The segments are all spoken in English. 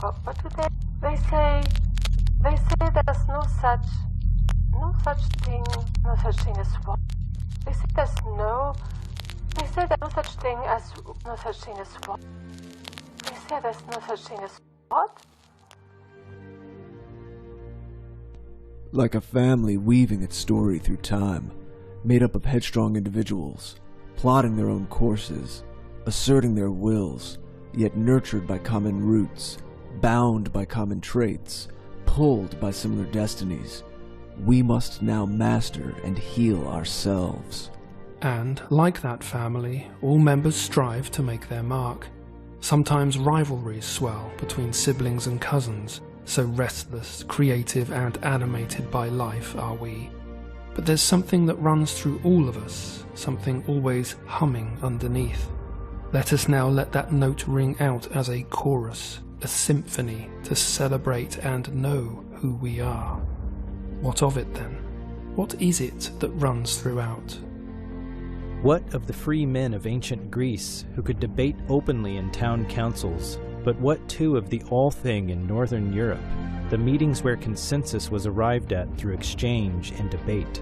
What do they? They say there's no such thing as what? They say there's no such thing as what? They say there's no such thing as what? Like a family weaving its story through time, made up of headstrong individuals, plotting their own courses, asserting their wills, yet nurtured by common roots, bound by common traits, pulled by similar destinies, we must now master and heal ourselves. And, like that family, all members strive to make their mark. Sometimes rivalries swell between siblings and cousins, so restless, creative, and animated by life are we. But there's something that runs through all of us, something always humming underneath. Let us now let that note ring out as a chorus, a symphony to celebrate and know who we are. What of it then? What is it that runs throughout? What of the free men of ancient Greece who could debate openly in town councils? But what too of the all-thing in Northern Europe, the meetings where consensus was arrived at through exchange and debate?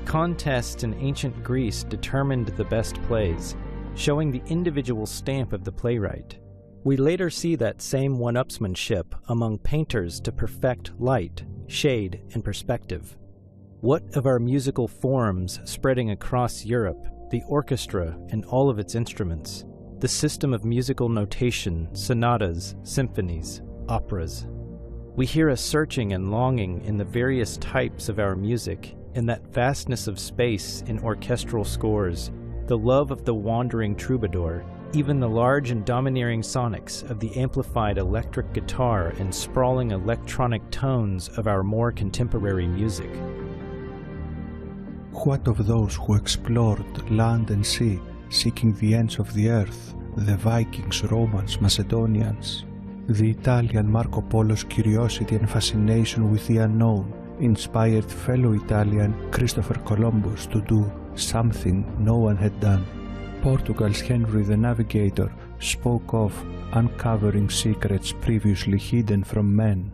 Contests in ancient Greece determined the best plays, showing the individual stamp of the playwright. We later see that same one-upsmanship among painters to perfect light, shade, and perspective. What of our musical forms spreading across Europe, the orchestra and all of its instruments, the system of musical notation, sonatas, symphonies, operas? We hear a searching and longing in the various types of our music, in that vastness of space in orchestral scores, the love of the wandering troubadour, even the large and domineering sonics of the amplified electric guitar and sprawling electronic tones of our more contemporary music. What of those who explored land and sea, seeking the ends of the earth, the Vikings, Romans, Macedonians? The Italian Marco Polo's curiosity and fascination with the unknown inspired fellow Italian Christopher Columbus to do something no one had done. Portugal's Henry the Navigator spoke of uncovering secrets previously hidden from men.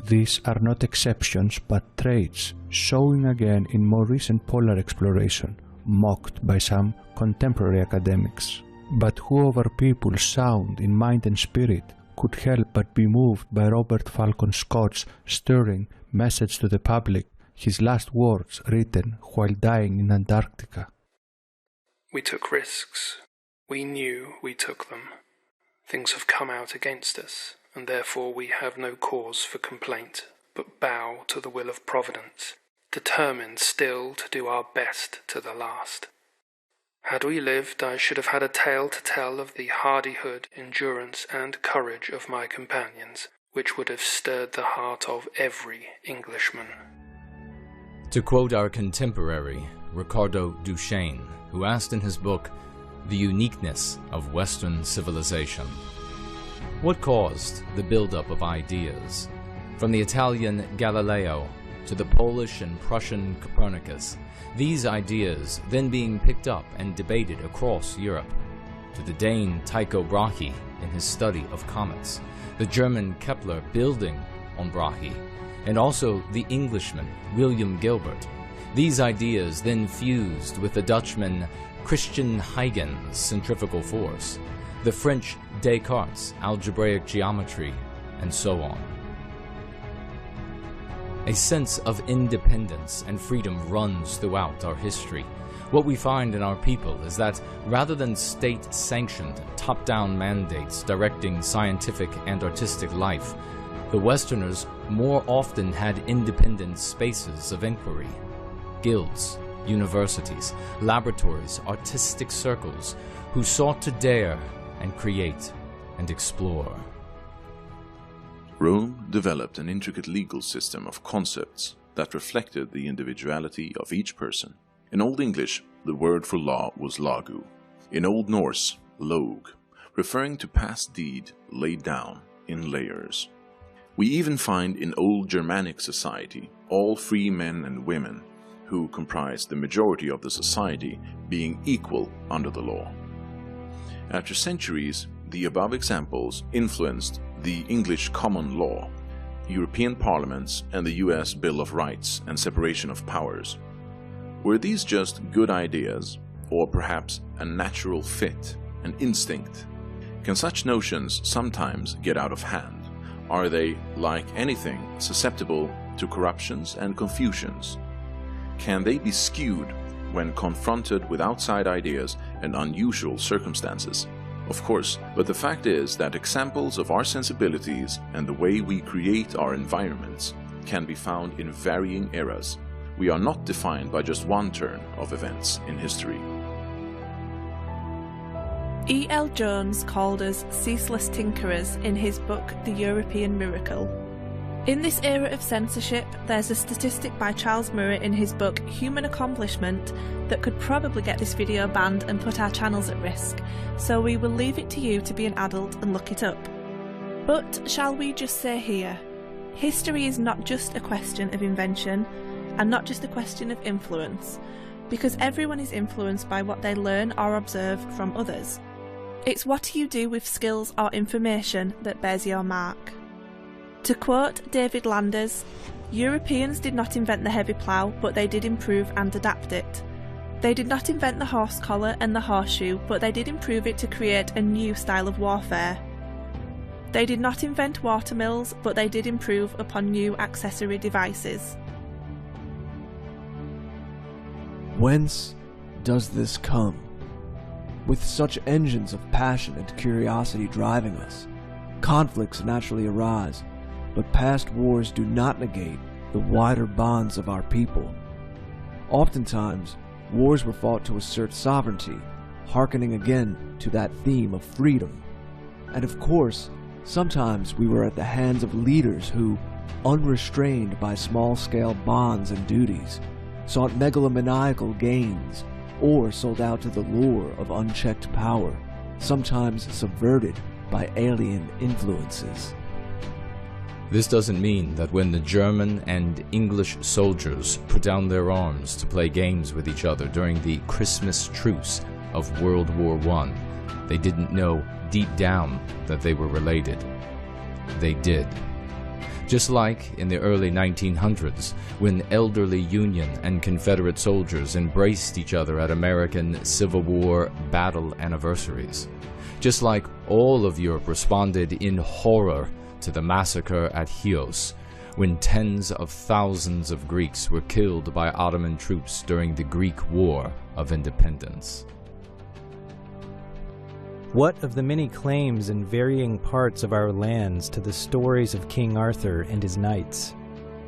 These are not exceptions but traits, showing again in more recent polar exploration, mocked by some contemporary academics. But who of our people sound in mind and spirit could help but be moved by Robert Falcon Scott's stirring message to the public, his last words written while dying in Antarctica? We took risks. We knew we took them. Things have come out against us, and therefore we have no cause for complaint, but bow to the will of Providence, determined still to do our best to the last. Had we lived, I should have had a tale to tell of the hardihood, endurance, and courage of my companions, which would have stirred the heart of every Englishman. To quote our contemporary, Ricardo Duchesne, who asked in his book, The Uniqueness of Western Civilization, what caused the buildup of ideas? From the Italian Galileo to the Polish and Prussian Copernicus, these ideas then being picked up and debated across Europe, to the Dane Tycho Brahe in his study of comets, the German Kepler building on Brahe, and also the Englishman William Gilbert. These ideas then fused with the Dutchman Christian Huygens' centrifugal force, the French Descartes' algebraic geometry, and so on. A sense of independence and freedom runs throughout our history. What we find in our people is that rather than state-sanctioned, top-down mandates directing scientific and artistic life, the Westerners more often had independent spaces of inquiry. Guilds, universities, laboratories, artistic circles, who sought to dare and create and explore. Rome developed an intricate legal system of concepts that reflected the individuality of each person. In Old English, the word for law was lagu. In Old Norse, log, referring to past deed laid down in layers. We even find in Old Germanic society all free men and women, who comprised the majority of the society, being equal under the law. After centuries, the above examples influenced the English common law, European parliaments, and the US Bill of Rights and separation of powers. Were these just good ideas, or perhaps a natural fit, an instinct? Can such notions sometimes get out of hand? Are they, like anything, susceptible to corruptions and confusions? Can they be skewed when confronted with outside ideas and unusual circumstances? Of course, but the fact is that examples of our sensibilities and the way we create our environments can be found in varying eras. We are not defined by just one turn of events in history. E.L. Jones called us ceaseless tinkerers in his book The European Miracle. In this era of censorship, there's a statistic by Charles Murray in his book Human Accomplishment that could probably get this video banned and put our channels at risk, so we will leave it to you to be an adult and look it up. But shall we just say here, history is not just a question of invention and not just a question of influence, because everyone is influenced by what they learn or observe from others. It's what you do with skills or information that bears your mark. To quote David Landers, Europeans did not invent the heavy plough, but they did improve and adapt it. They did not invent the horse collar and the horseshoe, but they did improve it to create a new style of warfare. They did not invent watermills, but they did improve upon new accessory devices. Whence does this come? With such engines of passion and curiosity driving us, conflicts naturally arise, but past wars do not negate the wider bonds of our people. Oftentimes, wars were fought to assert sovereignty, hearkening again to that theme of freedom. And of course, sometimes we were at the hands of leaders who, unrestrained by small-scale bonds and duties, sought megalomaniacal gains, or sold out to the lure of unchecked power, sometimes subverted by alien influences. This doesn't mean that when the German and English soldiers put down their arms to play games with each other during the Christmas truce of World War I, they didn't know deep down that they were related. They did. Just like in the early 1900s, when elderly Union and Confederate soldiers embraced each other at American Civil War battle anniversaries. Just like all of Europe responded in horror to the massacre at Chios, when tens of thousands of Greeks were killed by Ottoman troops during the Greek War of Independence. What of the many claims in varying parts of our lands to the stories of King Arthur and his knights?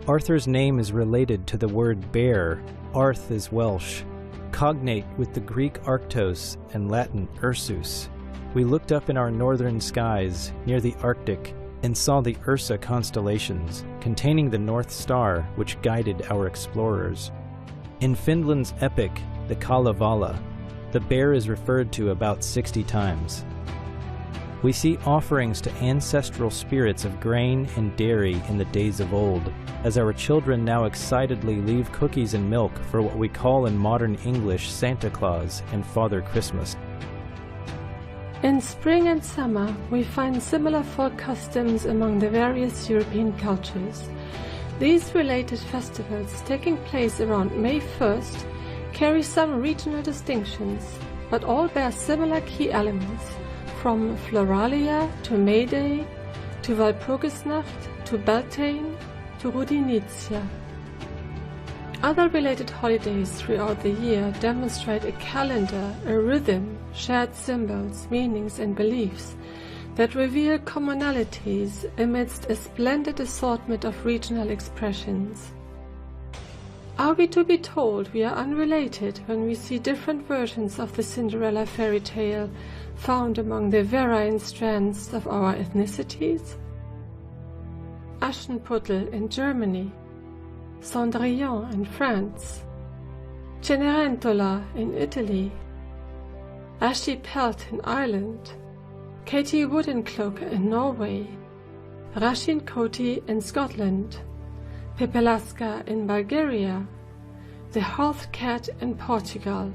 Arthur's name is related to the word bear. Arth is Welsh, cognate with the Greek Arctos and Latin Ursus. We looked up in our northern skies near the Arctic and saw the Ursa constellations, containing the North Star which guided our explorers. In Finland's epic, the Kalevala, the bear is referred to about 60 times. We see offerings to ancestral spirits of grain and dairy in the days of old, as our children now excitedly leave cookies and milk for what we call in modern English Santa Claus and Father Christmas. In spring and summer, we find similar folk customs among the various European cultures. These related festivals, taking place around May 1st, carry some regional distinctions, but all bear similar key elements, from Floralia to May Day, to Walpurgisnacht, to Beltane, to Rudinitia. Other related holidays throughout the year demonstrate a calendar, a rhythm, shared symbols, meanings and beliefs that reveal commonalities amidst a splendid assortment of regional expressions. Are we to be told we are unrelated when we see different versions of the Cinderella fairy tale found among the varying strands of our ethnicities? Aschenputtel in Germany, Cendrillon in France, Cenerentola in Italy, Ashipelt in Ireland, Katie Woodencloak in Norway, Rashin Koti in Scotland, Pepelaska in Bulgaria, the Hearth Cat in Portugal.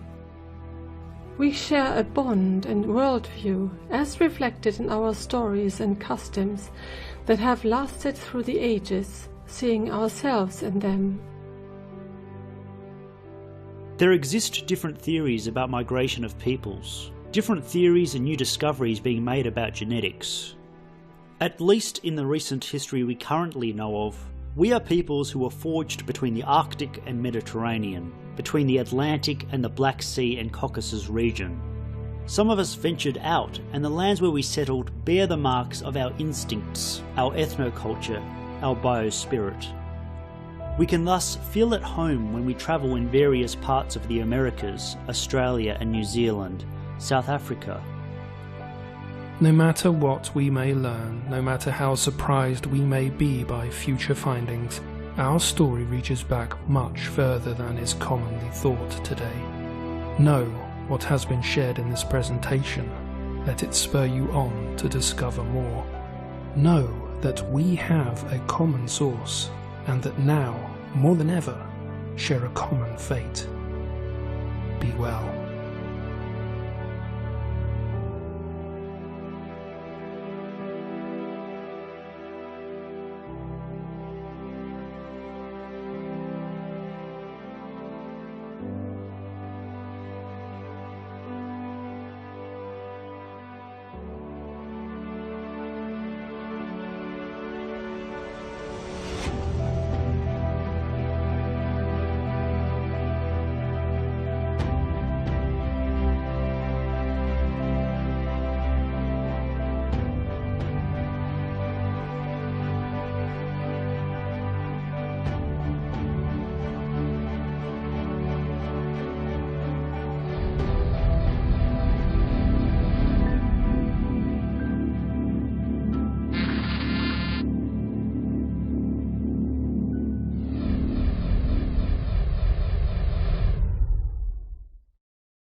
We share a bond and worldview, as reflected in our stories and customs that have lasted through the ages, seeing ourselves in them. There exist different theories about migration of peoples, different theories and new discoveries being made about genetics. At least in the recent history we currently know of, we are peoples who were forged between the Arctic and Mediterranean, between the Atlantic and the Black Sea and Caucasus region. Some of us ventured out, and the lands where we settled bear the marks of our instincts, our ethnoculture, our biospirit. We can thus feel at home when we travel in various parts of the Americas, Australia and New Zealand, South Africa. No matter what we may learn, no matter how surprised we may be by future findings, our story reaches back much further than is commonly thought today. Know what has been shared in this presentation. Let it spur you on to discover more. Know that we have a common source, and that now, more than ever, share a common fate. Be well.